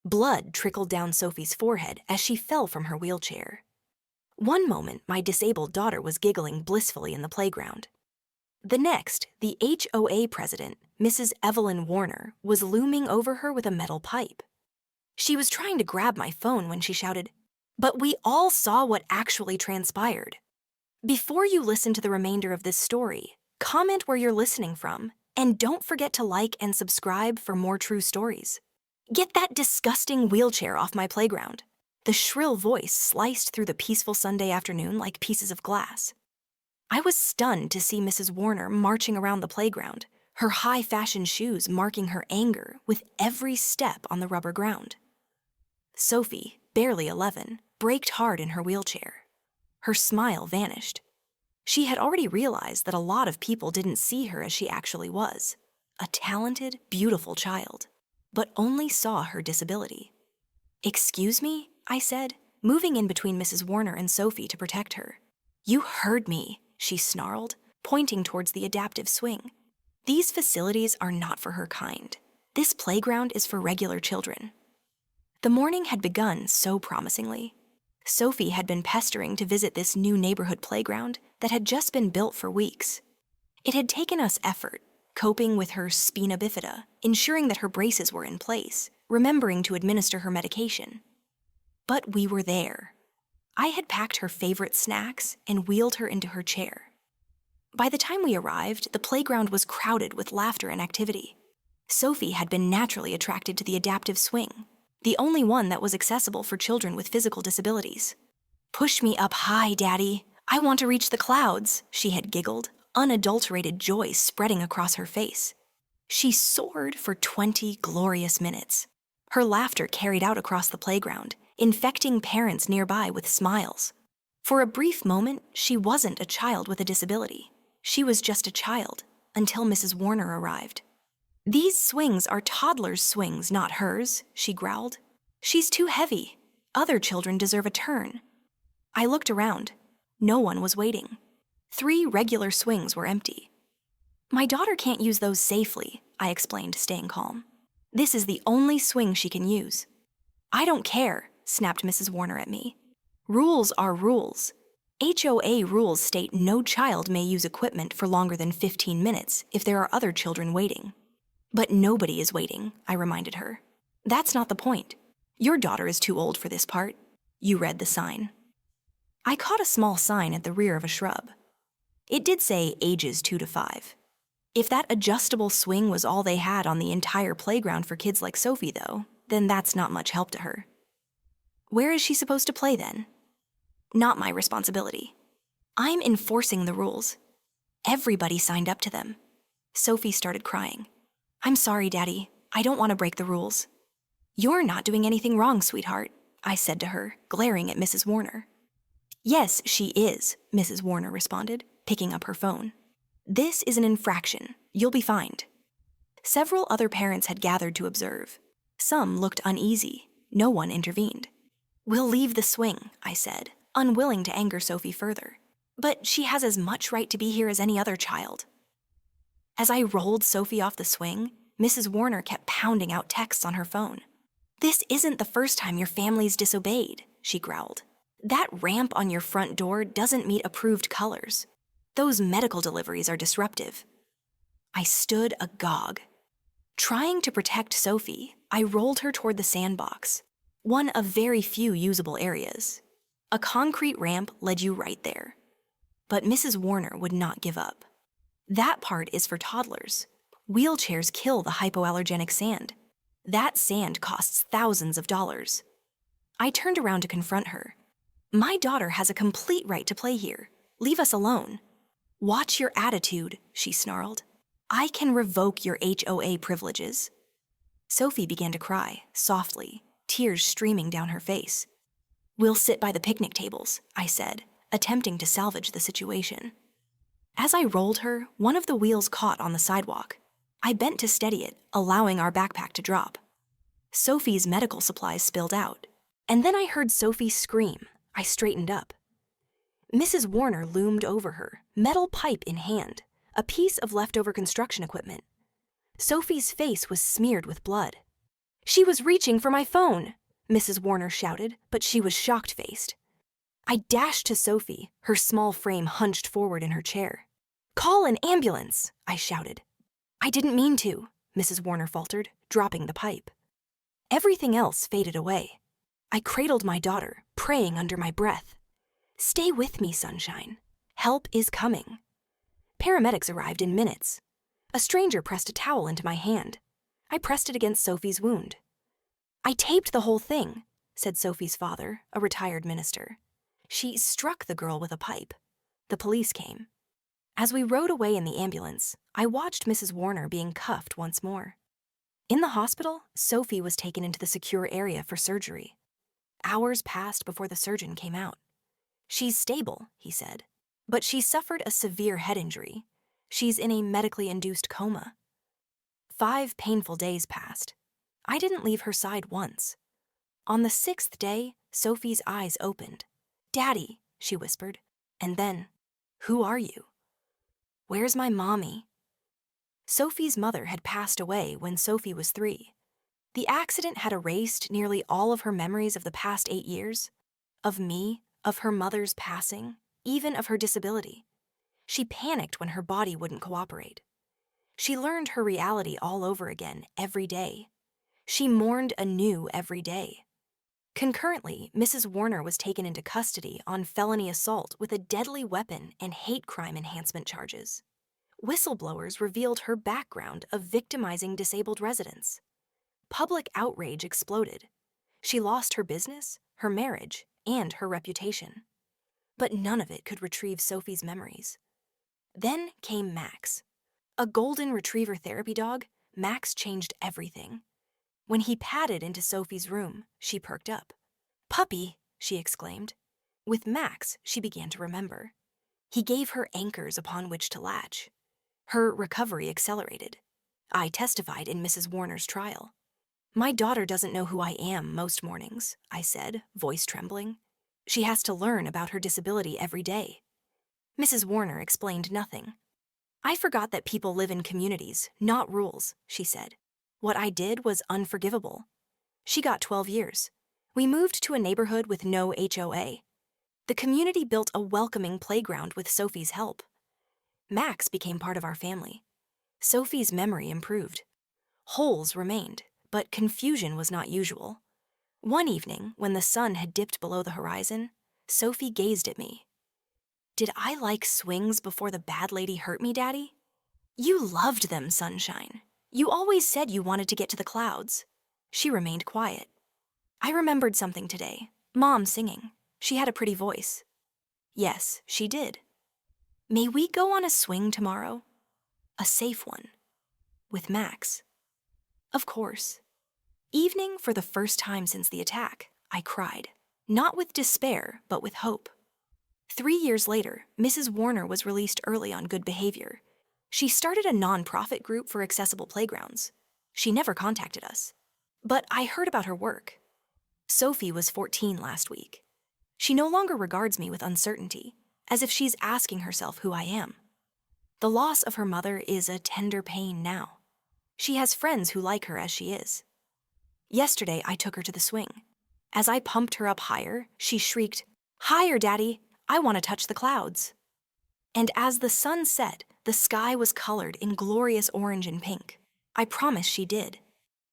Blood trickled down Sophie's forehead as she fell from her wheelchair. One moment, my disabled daughter was giggling blissfully in the playground. The next, the HOA president, Mrs. Evelyn Warner, was looming over her with a metal pipe. She was trying to grab my phone when she shouted, "But we all saw what actually transpired." Before you listen to the remainder of this story, comment where you're listening from, and don't forget to like and subscribe for more true stories. Get that disgusting wheelchair off my playground. The shrill voice sliced through the peaceful Sunday afternoon like pieces of glass. I was stunned to see Mrs. Warner marching around the playground, her high-fashion shoes marking her anger with every step on the rubber ground. Sophie, barely 11, braked hard in her wheelchair. Her smile vanished. She had already realized that a lot of people didn't see her as she actually was, a talented, beautiful child, but only saw her disability. "Excuse me?" I said, moving in between Mrs. Warner and Sophie to protect her. "You heard me," she snarled, pointing towards the adaptive swing. "These facilities are not for her kind. This playground is for regular children." The morning had begun so promisingly. Sophie had been pestering to visit this new neighborhood playground that had just been built for weeks. It had taken us effort, coping with her spina bifida, ensuring that her braces were in place, remembering to administer her medication. But we were there. I had packed her favorite snacks and wheeled her into her chair. By the time we arrived, the playground was crowded with laughter and activity. Sophie had been naturally attracted to the adaptive swing, the only one that was accessible for children with physical disabilities. "Push me up high, Daddy. I want to reach the clouds," she had giggled, unadulterated joy spreading across her face. She soared for 20 glorious minutes. Her laughter carried out across the playground, infecting parents nearby with smiles. For a brief moment, she wasn't a child with a disability. She was just a child, until Mrs. Warner arrived. "These swings are toddlers' swings, not hers," she growled. "She's too heavy. Other children deserve a turn." I looked around. No one was waiting. 3 regular swings were empty. "My daughter can't use those safely," I explained, staying calm. "This is the only swing she can use." "I don't care," snapped Mrs. Warner at me. "Rules are rules. HOA rules state no child may use equipment for longer than 15 minutes if there are other children waiting." "But nobody is waiting," I reminded her. "That's not the point. Your daughter is too old for this part. You read the sign." I caught a small sign at the rear of a shrub. It did say ages 2 to 5. If that adjustable swing was all they had on the entire playground for kids like Sophie, though, then that's not much help to her. Where is she supposed to play then? Not my responsibility. I'm enforcing the rules. Everybody signed up to them. Sophie started crying. "I'm sorry, Daddy. I don't want to break the rules." "You're not doing anything wrong, sweetheart," I said to her, glaring at Mrs. Warner. "Yes, she is," Mrs. Warner responded, picking up her phone. "This is an infraction. You'll be fined." Several other parents had gathered to observe. Some looked uneasy. No one intervened. "We'll leave the swing," I said, unwilling to anger Sophie further. "But she has as much right to be here as any other child." As I rolled Sophie off the swing, Mrs. Warner kept pounding out texts on her phone. "This isn't the first time your family's disobeyed," she growled. "That ramp on your front door doesn't meet approved colors. Those medical deliveries are disruptive." I stood agog. Trying to protect Sophie, I rolled her toward the sandbox, one of very few usable areas. A concrete ramp led you right there. But Mrs. Warner would not give up. "That part is for toddlers. Wheelchairs kill the hypoallergenic sand. That sand costs thousands of dollars." I turned around to confront her. "My daughter has a complete right to play here. Leave us alone." "Watch your attitude," she snarled. "I can revoke your HOA privileges." Sophie began to cry, softly, tears streaming down her face. "We'll sit by the picnic tables," I said, attempting to salvage the situation. As I rolled her, one of the wheels caught on the sidewalk. I bent to steady it, allowing our backpack to drop. Sophie's medical supplies spilled out, and then I heard Sophie scream. I straightened up. Mrs. Warner loomed over her, metal pipe in hand, a piece of leftover construction equipment. Sophie's face was smeared with blood. She was reaching for my phone, Mrs. Warner shouted, but she was shocked-faced. I dashed to Sophie, her small frame hunched forward in her chair. "Call an ambulance," I shouted. "I didn't mean to," Mrs. Warner faltered, dropping the pipe. Everything else faded away. I cradled my daughter, praying under my breath. "Stay with me, sunshine. Help is coming." Paramedics arrived in minutes. A stranger pressed a towel into my hand. I pressed it against Sophie's wound. "I taped the whole thing," said Sophie's father, a retired minister. "She struck the girl with a pipe." The police came. As we rode away in the ambulance, I watched Mrs. Warner being cuffed once more. In the hospital, Sophie was taken into the secure area for surgery. Hours passed before the surgeon came out. "She's stable," he said, "but she suffered a severe head injury. She's in a medically induced coma." 5 painful days passed. I didn't leave her side once. On the 6th day, Sophie's eyes opened. "Daddy," she whispered, and then, "Who are you?" "Where's my mommy?" Sophie's mother had passed away when Sophie was 3. The accident had erased nearly all of her memories of the past 8 years, of me, of her mother's passing, even of her disability. She panicked when her body wouldn't cooperate. She learned her reality all over again every day. She mourned anew every day. Concurrently, Mrs. Warner was taken into custody on felony assault with a deadly weapon and hate crime enhancement charges. Whistleblowers revealed her background of victimizing disabled residents. Public outrage exploded. She lost her business, her marriage, and her reputation. But none of it could retrieve Sophie's memories. Then came Max. A golden retriever therapy dog, Max changed everything. When he padded into Sophie's room, she perked up. "Puppy," she exclaimed. With Max, she began to remember. He gave her anchors upon which to latch. Her recovery accelerated. I testified in Mrs. Warner's trial. "My daughter doesn't know who I am most mornings," I said, voice trembling. "She has to learn about her disability every day." Mrs. Warner explained nothing. "I forgot that people live in communities, not rules," she said. "What I did was unforgivable." She got 12 years. We moved to a neighborhood with no HOA. The community built a welcoming playground with Sophie's help. Max became part of our family. Sophie's memory improved. Holes remained, but confusion was not usual. One evening, when the sun had dipped below the horizon, Sophie gazed at me. "Did I like swings before the bad lady hurt me, Daddy?" "You loved them, sunshine. You always said you wanted to get to the clouds." She remained quiet. I remembered something today. Mom singing. She had a pretty voice. Yes, she did. "May we go on a swing tomorrow?" A safe one. With Max. Of course. Evening for the first time since the attack, I cried. Not with despair, but with hope. 3 years later, Mrs. Warner was released early on good behavior. She started a non-profit group for accessible playgrounds. She never contacted us. But I heard about her work. Sophie was 14 last week. She no longer regards me with uncertainty, as if she's asking herself who I am. The loss of her mother is a tender pain now. She has friends who like her as she is. Yesterday, I took her to the swing. As I pumped her up higher, she shrieked, "Higher, Daddy! I want to touch the clouds." And as the sun set, the sky was colored in glorious orange and pink. I promise she did.